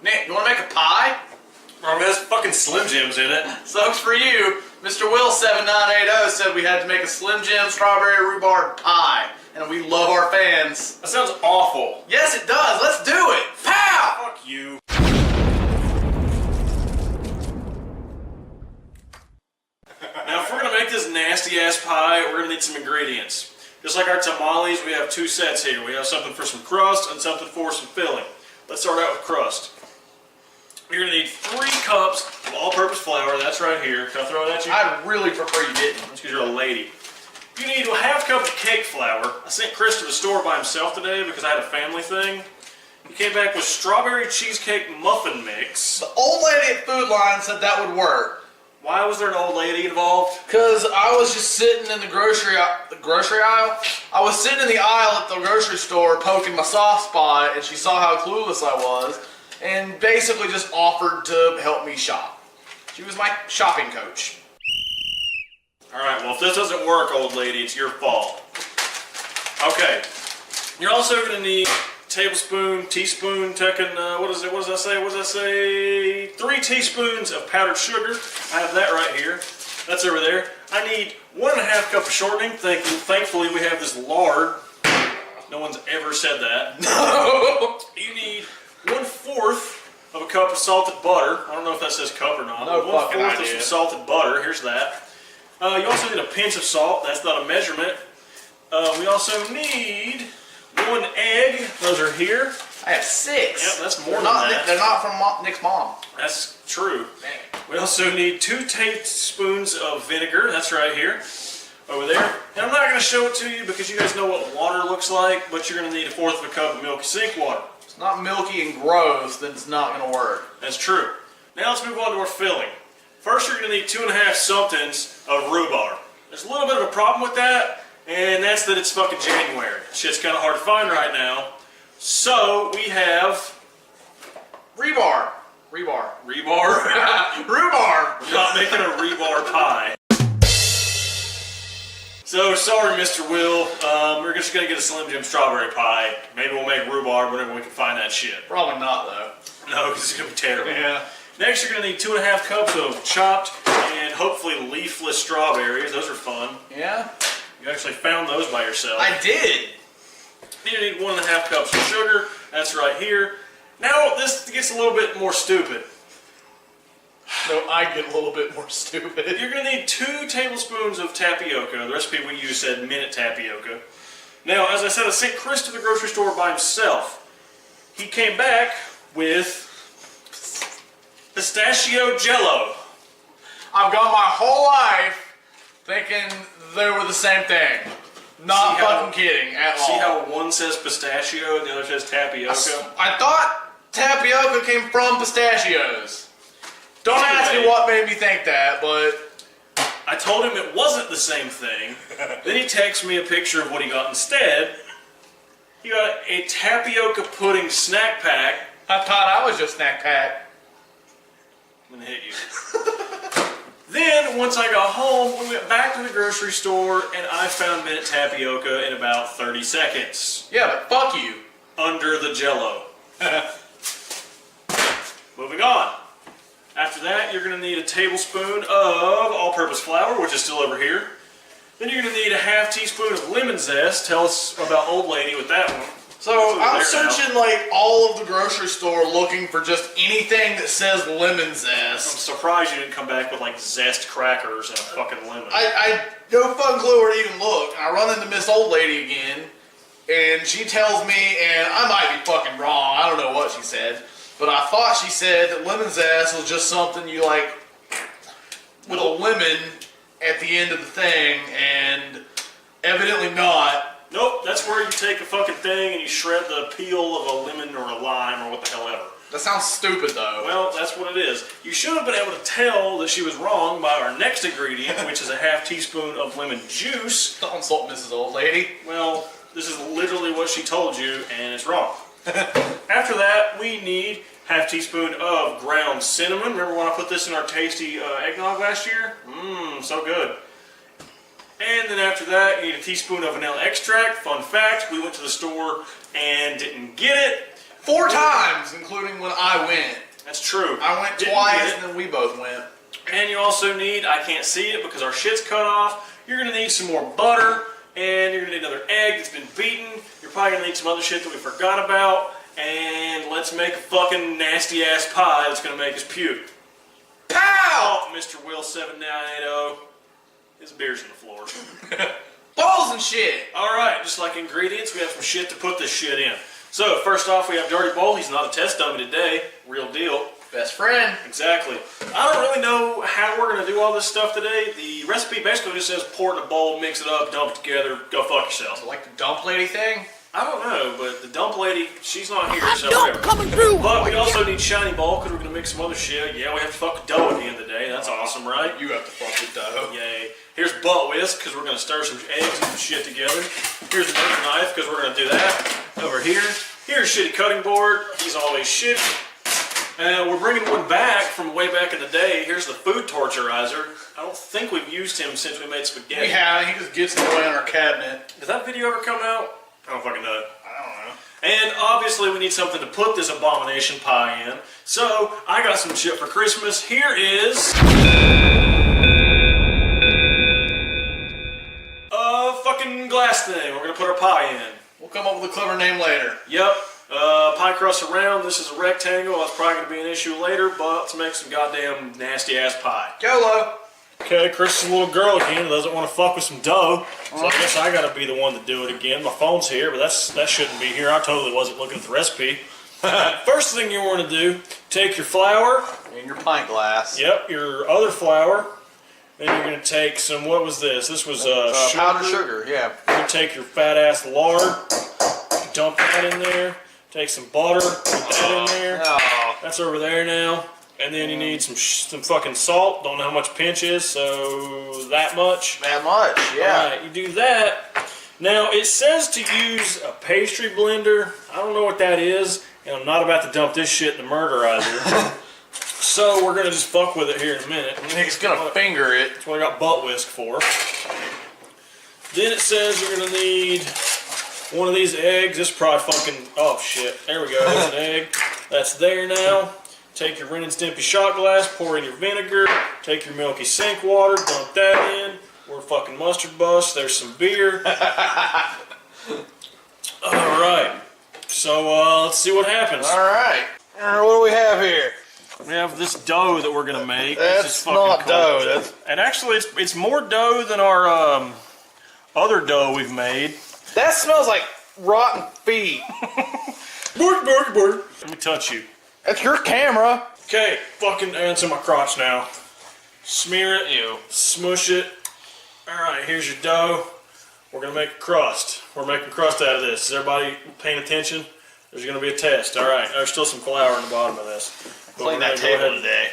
Nick, you want to make a pie? It has fucking Slim Jims in it. Sucks for you. Mr. Will 7980 said we had to make a Slim Jim strawberry rhubarb pie. And we love our fans. That sounds awful. Yes, it does. Let's do it. Pow! Fuck you. Now, if we're going to make this nasty-ass pie, we're going to need some ingredients. Just like our tamales, we have two sets here. We have something for some crust and something for some filling. Let's start out with crust. You're going to need 3 cups of all-purpose flour. That's right here. Can I throw it at you? I'd really prefer you didn't. That's because you're a lady. You need a half cup of cake flour. I sent Chris to the store by himself today because I had a family thing. He came back with strawberry cheesecake muffin mix. The old lady at Food Line said that would work. Why was there an old lady involved? Because I was just sitting in the grocery aisle. I was sitting in the aisle at the grocery store poking my soft spot, and she saw how clueless I was, and basically just offered to help me shop. She was my shopping coach. Alright, well if this doesn't work, old lady, it's your fault. Okay, you're also going to need tablespoon, teaspoon, what does I say? 3 teaspoons of powdered sugar. I have that right here. That's over there. I need 1.5 cup of shortening. Thankfully we have this lard. No one's ever said that. No! You need 1/4 of a cup of salted butter. I don't know if that says cup or not. No fucking 1/4 idea. of some salted butter. Here's that. You also need a pinch of salt. That's not a measurement. We also need 1 egg. Those are here. I have 6. Yep, that's more than that. They're not from Nick's mom. That's true. Dang. We also need 2 tablespoons of vinegar. That's right here. Over there. And I'm not going to show it to you because you guys know what water looks like, but you're going to need 1/4 of a cup of milky sink water. If it's not milky and gross, then it's not going to work. That's true. Now let's move on to our filling. First, you're going to need 2.5 somethings of rhubarb. There's a little bit of a problem with that, and that's that it's fucking January. Shit's kind of hard to find right now. So, we have Rebar. rebar. Rhubarb. We're not making a rebar pie. So, sorry, Mr. Will. We're just going to get a Slim Jim strawberry pie. Maybe we'll make rhubarb whenever we can find that shit. Probably not, though. No, because it's going to be terrible. Yeah. Next, you're going to need 2.5 cups of chopped and hopefully leafless strawberries. Those are fun. Yeah? You actually found those by yourself. I did. You need 1.5 cups of sugar. That's right here. Now, this gets a little bit more stupid. No, I get a little bit more stupid. You're going to need 2 tablespoons of tapioca. The recipe we used said minute tapioca. Now, as I said, I sent Chris to the grocery store by himself. He came back with pistachio jello. I've gone my whole life thinking they were the same thing. Not fucking kidding at all. See how one says pistachio and the other says tapioca? I thought tapioca came from pistachios. Don't ask me what made me think that, but I told him it wasn't the same thing. Then he texted me a picture of what he got instead. He got a tapioca pudding snack pack. I thought I was just snack pack. I'm gonna hit you. Then, once I got home, we went back to the grocery store and I found minute tapioca in about 30 seconds. Yeah, but fuck you. Under the jello. Moving on. After that, you're going to need a tablespoon of all-purpose flour, which is still over here. Then you're going to need a ½ teaspoon of lemon zest. Tell us about Old Lady with that one. So I'm searching like all of the grocery store looking for just anything that says lemon I'm zest. surprised you didn't come back with like zest crackers and a fucking lemon. I no fucking clue where to even look. And I run into Miss Old Lady again, and she tells me, and I might be fucking wrong, I don't know what she said, but I thought she said that lemon zest was just something you like with a lemon at the end of the thing, and evidently not. Nope, that's where you take a fucking thing and you shred the peel of a lemon or a lime or what the hell ever. That sounds stupid though. Well, that's what it is. You should have been able to tell that she was wrong by our next ingredient, which is a ½ teaspoon of lemon juice. Don't insult Mrs. Old Lady. Well, this is literally what she told you, and it's wrong. After that, we need ½ teaspoon of ground cinnamon. Remember when I put this in our tasty eggnog last year? Mmm, so good. And then after that, you need a teaspoon of vanilla extract. Fun fact, we went to the store and didn't get it. 4 times, including when I went. That's true. I went twice, and then we both went. And you also need, I can't see it because our shit's cut off, you're going to need some more butter, and you're going to need another egg that's been beaten. You're probably going to need some other shit that we forgot about. And let's make a fucking nasty ass pie that's going to make us puke. Pow! Oh, Mr. Will 7980. His beer's on the floor. Balls and shit! Alright, just like ingredients, we have some shit to put this shit in. So, first off, we have Dirty Bowl. He's not a test dummy today. Real deal. Best friend. Exactly. I don't really know how we're going to do all this stuff today. The recipe basically just says pour it in a bowl, mix it up, dump it together, go fuck yourself. Like the dump lady thing? I don't know, but the dump lady, she's not here, so Dump whatever. coming through. But we also need shiny ball because we're going to mix some other shit. Yeah, we have to fuck with dough at the end of the day. That's awesome, right? You have to fuck with dough. Yay. Here's butt whisk because we're going to stir some eggs and some shit together. Here's another knife because we're going to do that. Over here. Here's a shitty cutting board. He's always shitty. We're bringing one back from way back in the day. Here's the food torturizer. I don't think we've used him since we made spaghetti. We haven't. He just gets in the way in our cabinet. Did that video ever come out? I don't fucking know. I don't know. And obviously we need something to put this abomination pie in. So I got some shit for Christmas. Here is a fucking glass thing. We're gonna put our pie in. We'll come up with a clever name later. Yep. Pie crust around. This is a rectangle. That's probably gonna be an issue later, but let's make some goddamn nasty ass pie. YOLO. Okay, Chris is a little girl again, doesn't want to fuck with some dough, so I guess I gotta be the one to do it again. My phone's here, but that shouldn't be here. I totally wasn't looking at the recipe. First thing you want to do, take your flour. In your pint glass. Yep, your other flour. Then you're gonna take some, what was this? This was powdered sugar, yeah. You're gonna take your fat ass lard, dump that in there. Take some butter, put that in there. Oh. That's over there now. And then you need some fucking salt. Don't know how much pinch is, so that much. That much, yeah. Alright, you do that. Now, it says to use a pastry blender. I don't know what that is, and I'm not about to dump this shit in the murderizer. So, we're gonna just fuck with it here in a minute. Nick's gonna finger it. That's what I got butt whisk for. Then it says you're gonna need one of these eggs. This is probably fucking, oh shit. There we go, there's an egg. That's there now. Take your Ren and Stimpy shot glass, pour in your vinegar, take your milky sink water, dump that in. We're fucking MustardBus. There's some beer. Alright. So, let's see what happens. Alright. What do we have here? We have this dough that we're gonna make. That's not dough. And actually, it's more dough than our other dough we've made. That smells like rotten feet. Bork, bork, bork. Let me touch you. That's your camera. Okay, fucking answer my crotch now. Smear it, smush it. Alright, here's your dough. We're gonna make a crust. We're making crust out of this. Is everybody paying attention? There's gonna be a test. Alright, there's still some flour in the bottom of this. Clean that table today.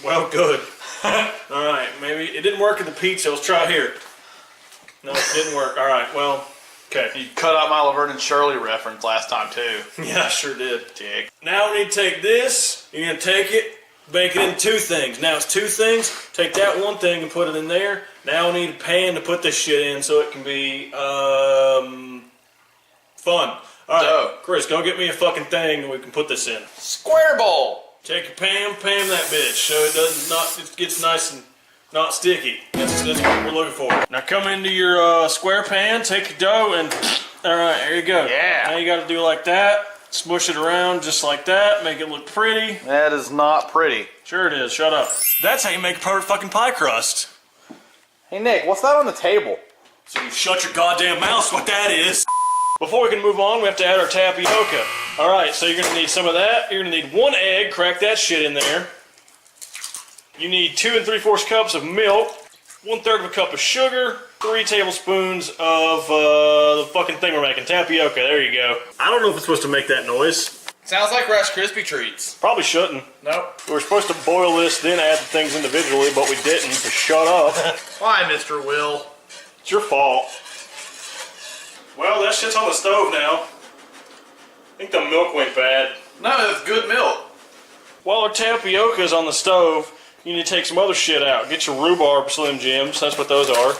Well, good. Alright, maybe it didn't work at the pizza. Let's try it here. No, it didn't work. Alright, well, okay. You cut out my Laverne and Shirley reference last time, too. Yeah, I sure did. Dick. Now we need to take this, you're going to take it, bake it into 2 things. Now it's 2 things, take that one thing and put it in there. Now we need a pan to put this shit in so it can be, fun. Alright, Chris, go get me a fucking thing and we can put this in. Square bowl. Take your pan that bitch so it gets nice and not sticky. That's what we're looking for. Now come into your square pan, take your dough and, alright, there you go. Yeah. Now you gotta do like that. Smush it around just like that, make it look pretty. That is not pretty. Sure it is, shut up. That's how you make a perfect fucking pie crust. Hey Nick, what's that on the table? So you shut your goddamn mouth, what that is. Before we can move on, we have to add our tapioca. Alright, so you're gonna need some of that. You're gonna need 1 egg, crack that shit in there. You need 2 3/4 cups of milk, 1/3 of a cup of sugar, 3 tablespoons of the fucking thing we're making, tapioca. There you go. I don't know if it's supposed to make that noise. Sounds like Rice Krispie treats. Probably shouldn't. Nope. We were supposed to boil this, then add the things individually, but we didn't, so shut up. Why, Mr. Will? It's your fault. Well, that shit's on the stove now. I think the milk went bad. No, that's good milk. While our tapioca is on the stove, you need to take some other shit out. Get your rhubarb Slim Jims, that's what those are.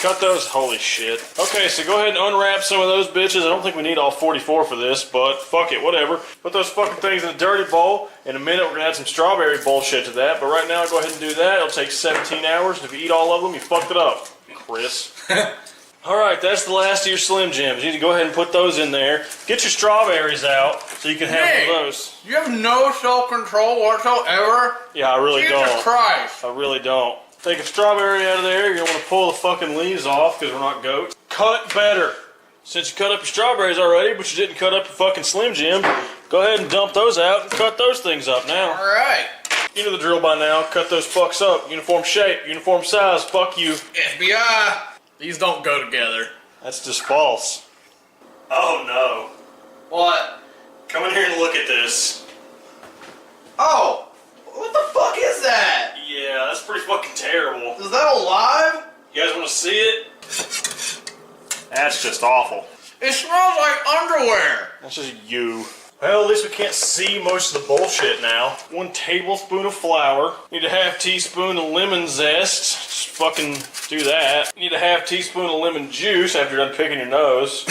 Cut those. Holy shit. Okay, so go ahead and unwrap some of those bitches. I don't think we need all 44 for this, but fuck it, whatever. Put those fucking things in a dirty bowl. In a minute, we're gonna add some strawberry bullshit to that, but right now, go ahead and do that. It'll take 17 hours, and if you eat all of them, you fucked it up, Chris. Alright, that's the last of your Slim Jims. You need to go ahead and put those in there. Get your strawberries out so you can have one of those. You have no self-control whatsoever? Yeah, I really don't. Jesus Christ. I really don't. Take a strawberry out of there. You're going to want to pull the fucking leaves off because we're not goats. Cut better. Since you cut up your strawberries already, but you didn't cut up your fucking Slim Jim, go ahead and dump those out and cut those things up now. Alright. You know the drill by now. Cut those fucks up. Uniform shape, uniform size. Fuck you. FBI. These don't go together. That's just false. Oh no. What? Come in here and look at this. Oh! What the fuck is that? Yeah, that's pretty fucking terrible. Is that alive? You guys want to see it? That's just awful. It smells like underwear. That's just you. Well, at least we can't see most of the bullshit now. 1 tablespoon of flour. Need a half teaspoon of lemon zest. Just fucking do that. Need a half teaspoon of lemon juice after you're done picking your nose.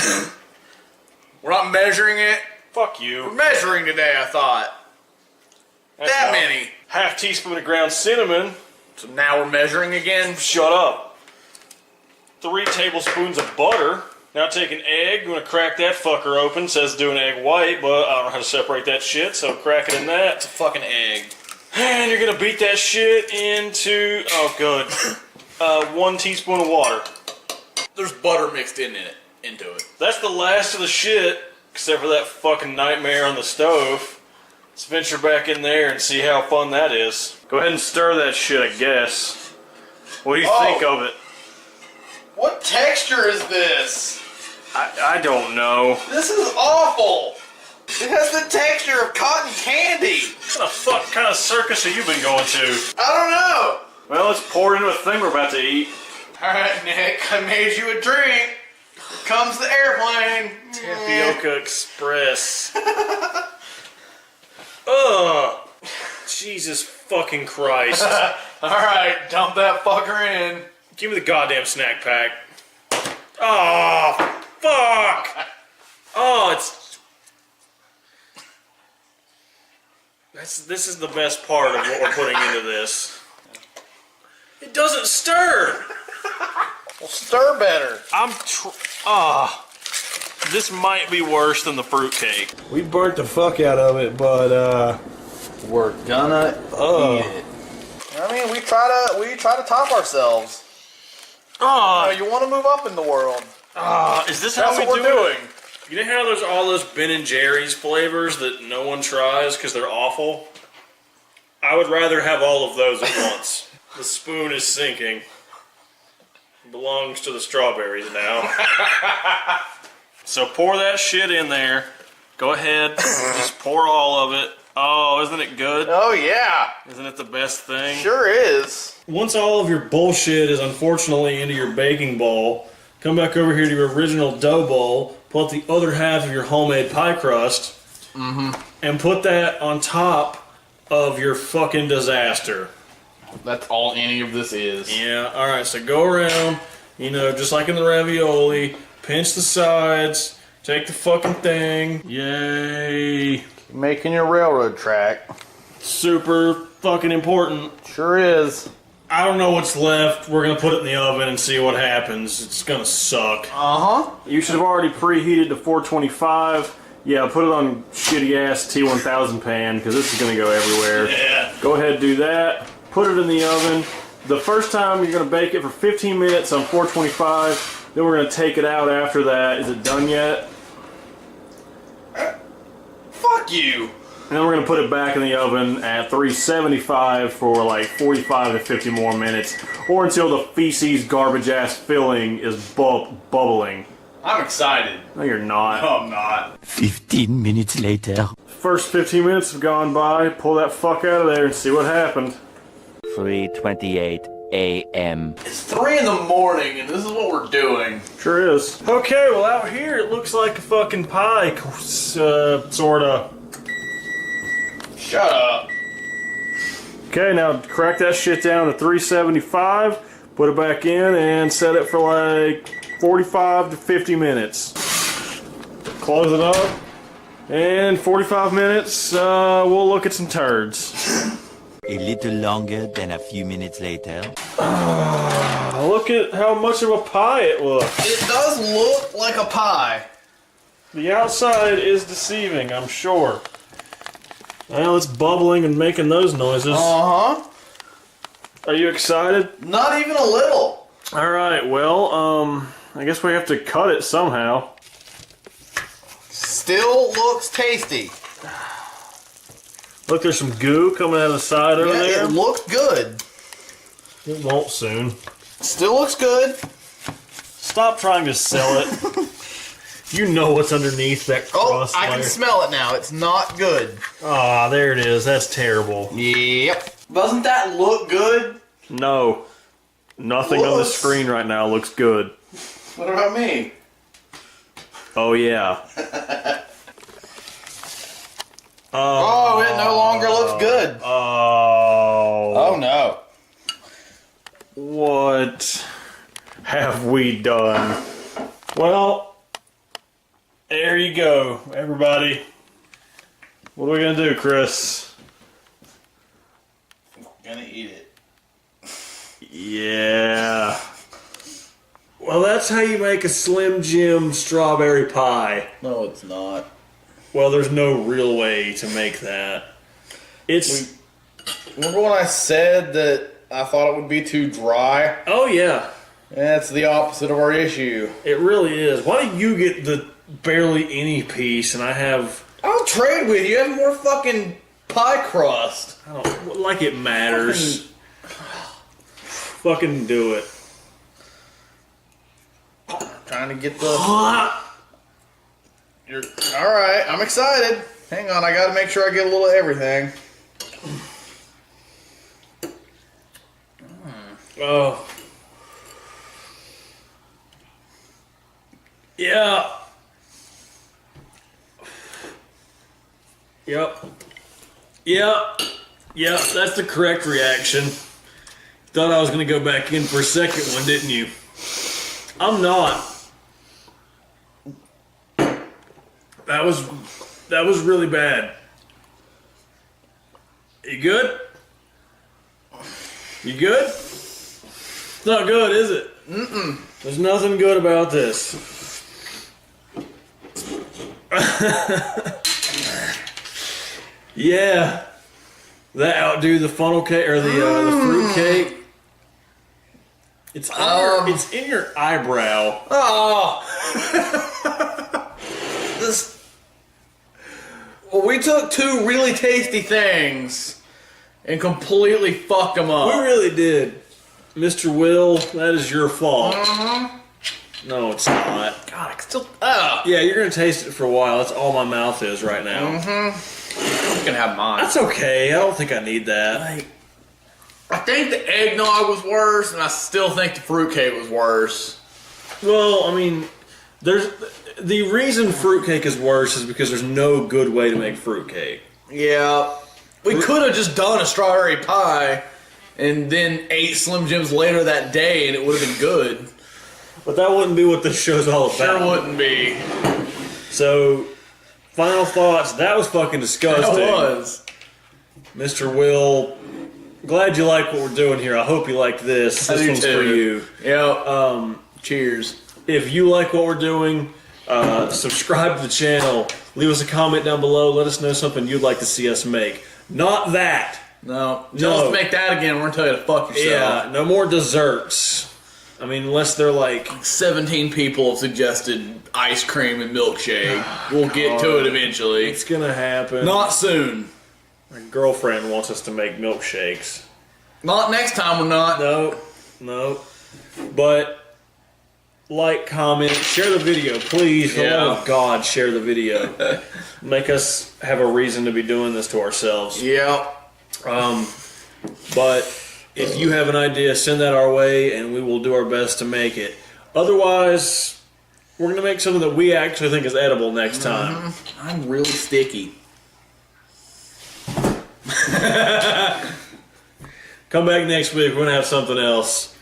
We're not measuring it. Fuck We're you. measuring today, I thought. That's That not- many. Half teaspoon of ground cinnamon. So now we're measuring again. Shut up. 3 tablespoons of butter. Now take an egg. You want to crack that fucker open. It says do an egg white, but I don't know how to separate that shit, so crack it in that. It's a fucking egg. And you're gonna beat that shit into, oh good, 1 teaspoon of water. There's butter mixed into it. That's the last of the shit, except for that fucking nightmare on the stove. Let's venture back in there and see how fun that is. Go ahead and stir that shit, I guess. What do you think of it? What texture is this? I don't know. This is awful. It has the texture of cotton candy. What kind of circus have you been going to? I don't know. Well, let's pour it into a thing we're about to eat. Alright, Nick, I made you a drink. Here comes the airplane. Tapioca Express. Ugh. Jesus fucking Christ. Alright, dump that fucker in. Give me the goddamn snack pack. Oh, fuck. Oh, this is the best part of what we're putting into this. It doesn't stir. Well, stir better. This might be worse than the fruitcake. We burnt the fuck out of it, but We're gonna eat it. I mean, we try to top ourselves. You want to move up in the world. Is this That's how what we we're do doing. it? You know how there's all those Ben and Jerry's flavors that no one tries because they're awful? I would rather have all of those at once. The spoon is sinking. It belongs to the strawberries now. So pour that shit in there. Go ahead, just pour all of it. Oh, isn't it good? Oh, yeah. Isn't it the best thing? Sure is. Once all of your bullshit is unfortunately into your baking bowl, come back over here to your original dough bowl, pull out the other half of your homemade pie crust, and put that on top of your fucking disaster. That's all any of this is. Yeah, alright, so go around, just like in the ravioli, pinch the sides, take the fucking thing. Yay. Making your railroad track. Super fucking important. Sure is. I don't know what's left. We're gonna put it in the oven and see what happens. It's gonna suck. Uh-huh. You should have already preheated to 425. Yeah, put it on shitty ass T1000 pan because this is gonna go everywhere. Yeah. Go ahead and do that. Put it in the oven. The first time you're gonna bake it for 15 minutes on 425. Then we're gonna take it out after that. Is it done yet? Fuck you. And then we're going to put it back in the oven at 375 for like 45 to 50 more minutes. Or until the feces garbage ass filling is bubbling. I'm excited. No, you're not. No, I'm not. 15 minutes later. First 15 minutes have gone by. Pull that fuck out of there and see what happened. 3:28 a.m. It's 3 in the morning and this is what we're doing. Sure is. Okay, well out here it looks like a fucking pie, sorta. Shut up. Okay, now crack that shit down to 375. Put it back in and set it for like 45 to 50 minutes. Close it up. And 45 minutes, we'll look at some turds. A little longer than a few minutes later. Look at how much of a pie it looks. It does look like a pie. The outside is deceiving, I'm sure. Well, it's bubbling and making those noises. Uh-huh. Are you excited? Not even a little. Alright, well, I guess we have to cut it somehow. Still looks tasty. Look, there's some goo coming out of the side over there. It looks good. It won't soon. Still looks good. Stop trying to sell it. You know what's underneath that crust I can layer. smell it now. It's not good. Ah, there it is. That's terrible. Yep. Doesn't that look good? No. Nothing on the screen right now looks good. What about me? Oh, yeah. Oh, it no longer looks good. Oh no. What have we done? Well, there you go, everybody. What are we gonna do, Chris? Gonna eat it. Yeah. Well, that's how you make a Slim Jim strawberry pie. No, it's not. Well, there's no real way to make that. It's... Remember when I said that I thought it would be too dry? Oh, yeah. That's the opposite of our issue. It really is. Why do you get the barely any piece and I have... I'll trade with you. You have more fucking pie crust. I don't... Like it matters. Fucking do it. Trying to get the... You're... Alright, I'm excited. Hang on, I gotta make sure I get a little of everything. Oh. Yeah. Yep. Yep. Yep, that's the correct reaction. Thought I was going to go back in for a second one, didn't you? I'm not. That was really bad. You good? You good? It's not good, is it? Mm-mm. There's nothing good about this. Yeah. That outdo the funnel cake or the fruit cake. It's it's in your eyebrow. Oh! Well, we took two really tasty things and completely fucked them up. We really did. Mr. Will, that is your fault. No, it's not. God, I can still... Oh! Yeah, you're going to taste it for a while. That's all my mouth is right now. You can have mine. That's okay. I don't think I need that. I think the eggnog was worse, and I still think the fruitcake was worse. Well, I mean, the reason fruitcake is worse is because there's no good way to make fruitcake. Yeah. We could have just done a strawberry pie and then ate Slim Jims later that day, and it would have been good. But that wouldn't be what this show's all about. Sure wouldn't be. So, final thoughts. That was fucking disgusting. That was. Mr. Will, glad you like what we're doing here. I hope you like this. This one's for you. Yeah. Cheers. If you like what we're doing, subscribe to the channel. Leave us a comment down below. Let us know something you'd like to see us make. Not that. No. Tell us to make that again. We're going to tell you to fuck yourself. Yeah, no more desserts. I mean, unless they're like... 17 people have suggested ice cream and milkshake. We'll get to it eventually. It's going to happen. Not soon. My girlfriend wants us to make milkshakes. Not next time, we're not. No. But... like, comment, share the video, please. For the love of God, share the video. Make us have a reason to be doing this to ourselves. Yeah. But if you have an idea, send that our way, and we will do our best to make it. Otherwise, we're going to make something that we actually think is edible next time. I'm really sticky. Come back next week. We're going to have something else.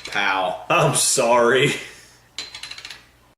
Pow. I'm sorry.